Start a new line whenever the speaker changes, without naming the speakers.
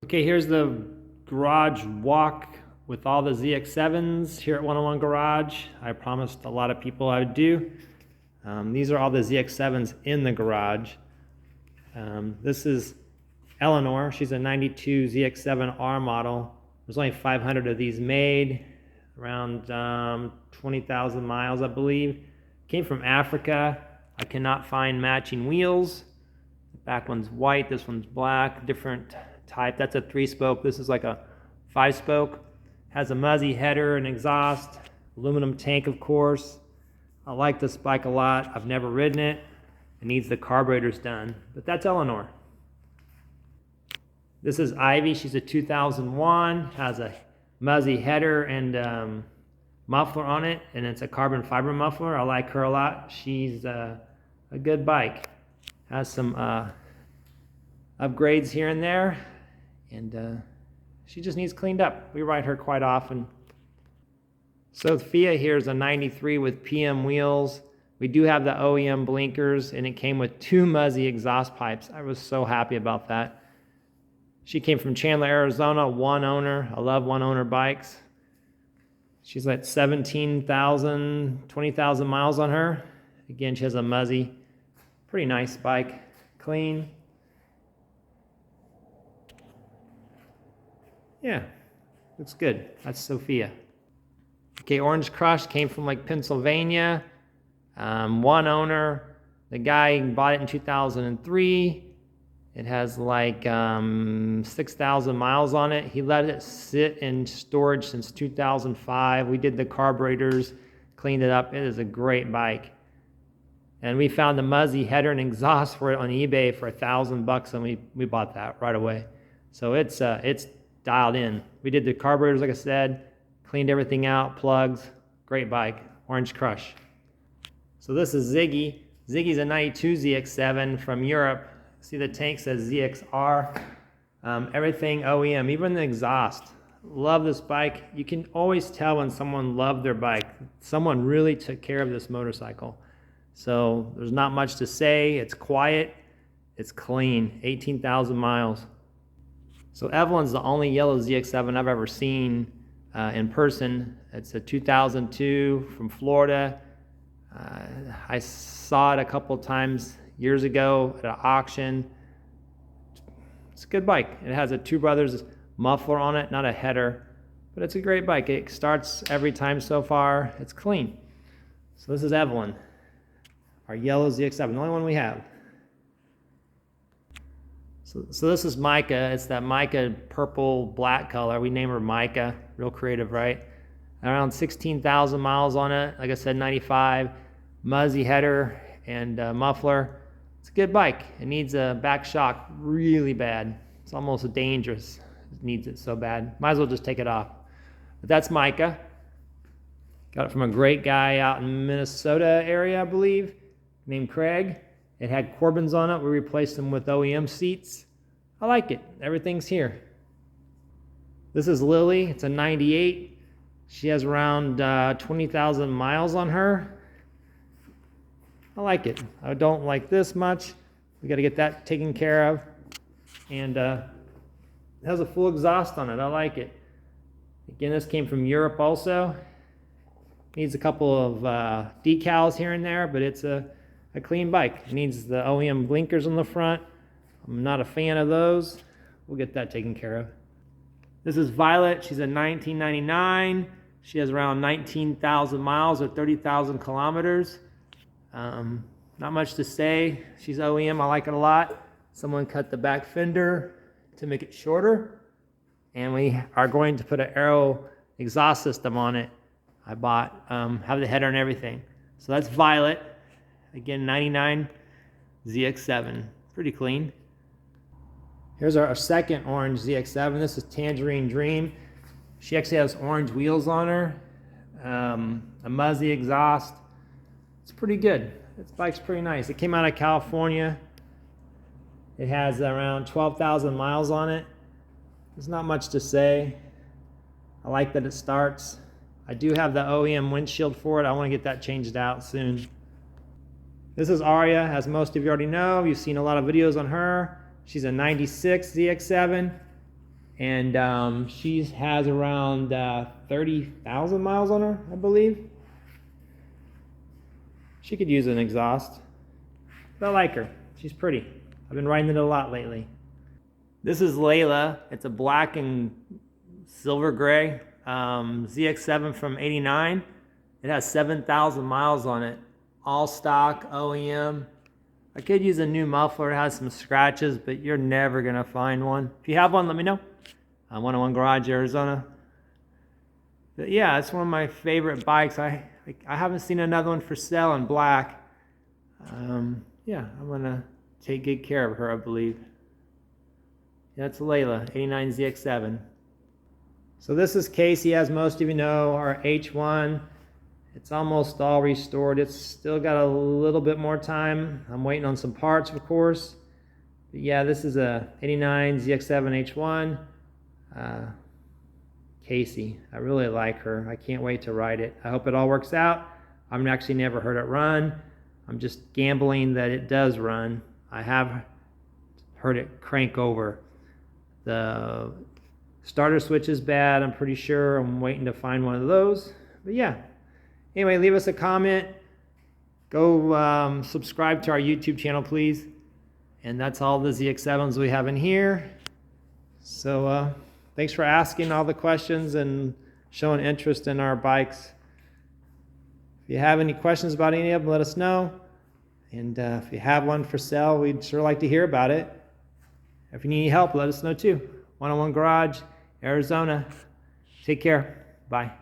Okay, here's the garage walk with all the ZX7s here at 101 Garage. I promised a lot of people I would do. These are all the ZX7s in the garage. This is Eleanor. She's a 92 ZX7R model. There's only 500 of these made, around 20,000 miles, I believe. Came from Africa. I cannot find matching wheels. The back one's white, this one's black, different type. That's a 3-spoke. This is like a 5-spoke. Has a Muzzy header and exhaust, aluminum tank, of course. I like this bike a lot. I've never ridden it. It needs the carburetors done, but that's Eleanor. This is Ivy. She's a 2001, has a Muzzy header and muffler on it, and it's a carbon fiber muffler. I like her a lot. She's a good bike. Has some upgrades here and there, and she just needs cleaned up. We ride her quite often. Sophia here is a 93 with PM wheels. We do have the OEM blinkers, and it came with 2 Muzzy exhaust pipes. I was so happy about that. She came from Chandler, Arizona, one owner. I love one owner bikes. She's like 17,000, 20,000 miles on her. Again, she has a Muzzy. Pretty nice bike, clean. Yeah, looks good. That's Sophia. Okay, Orange Crush came from like Pennsylvania. One owner. The guy bought it in 2003. It has like 6,000 miles on it. He let it sit in storage since 2005. We did the carburetors, cleaned it up. It is a great bike. And we found the Muzzy header and exhaust for it on eBay for $1,000, and we bought that right away. So it's dialed in. We did the carburetors, like I said, cleaned everything out, plugs. Great bike, Orange Crush. So this is Ziggy. Ziggy's a 92 ZX7 from Europe. See the tank says ZXR. Everything OEM, even the exhaust. Love this bike. You can always tell when someone loved their bike. Someone really took care of this motorcycle. So there's not much to say. It's quiet. It's clean. 18,000 miles. So Evelyn's the only yellow ZX7 I've ever seen in person. It's a 2002 from Florida. I saw it a couple times years ago at an auction. It's a good bike. It has a Two Brothers muffler on it, not a header, but it's a great bike. It starts every time so far. It's clean. So this is Evelyn, our yellow ZX7, the only one we have. So this is Micah. It's that Micah purple black color. We name her Micah. Real creative, right? Around 16,000 miles on it. Like I said, 95. Muzzy header and muffler. It's a good bike. It needs a back shock really bad. It's almost dangerous. It needs it so bad. Might as well just take it off. But that's Micah. Got it from a great guy out in Minnesota area, I believe, named Craig. It had Corbins on it. We replaced them with OEM seats. I like it. Everything's here. This is Lily. It's a 98. She has around 20,000 miles on her. I like it. I don't like this much. We got to get that taken care of. And it has a full exhaust on it. I like it. Again, this came from Europe also. Needs a couple of decals here and there, but it's a clean bike. It needs the OEM blinkers on the front. I'm not a fan of those. We'll get that taken care of. This is Violet. She's a 1999. She has around 19,000 miles or 30,000 kilometers. Not much to say. She's OEM. I like it a lot. Someone cut the back fender to make it shorter, and we are going to put an Aero exhaust system on it. I bought, have the header and everything. So that's Violet. Again, 99 ZX7. Pretty clean. Here's our second orange ZX7. This is Tangerine Dream. She actually has orange wheels on her. A Muzzy exhaust. It's pretty good. This bike's pretty nice. It came out of California. It has around 12,000 miles on it. There's not much to say. I like that it starts. I do have the OEM windshield for it. I want to get that changed out soon. This is Arya, as most of you already know. You've seen a lot of videos on her. She's a 96 ZX7. and she has around 30,000 miles on her, I believe. She could use an exhaust, but I like her. She's pretty. I've been riding it a lot lately. This is Layla. It's a black and silver gray ZX7 from '89. It has 7,000 miles on it. All stock, OEM. I could use a new muffler. It has some scratches, but you're never gonna find one. If you have one, let me know. 101 Garage, Arizona. But yeah, it's one of my favorite bikes. I haven't seen another one for sale in black. Yeah, I'm gonna take good care of her, I believe. That's Layla, '89 ZX7. So this is Casey, as most of you know, our H1. It's almost all restored. It's still got a little bit more time. I'm waiting on some parts, of course. But yeah, this is a '89 ZX7 H1. Casey, I really like her. I can't wait to ride it. I hope it all works out. I've actually never heard it run. I'm just gambling that it does run. I have heard it crank over. The starter switch is bad, I'm pretty sure. I'm waiting to find one of those. But yeah. Anyway, leave us a comment. Go subscribe to our YouTube channel, please. And that's all the ZX7s we have in here. So thanks for asking all the questions and showing interest in our bikes. If you have any questions about any of them, let us know. And if you have one for sale, we'd sure like to hear about it. If you need any help, let us know too. 101 Garage, Arizona. Take care. Bye.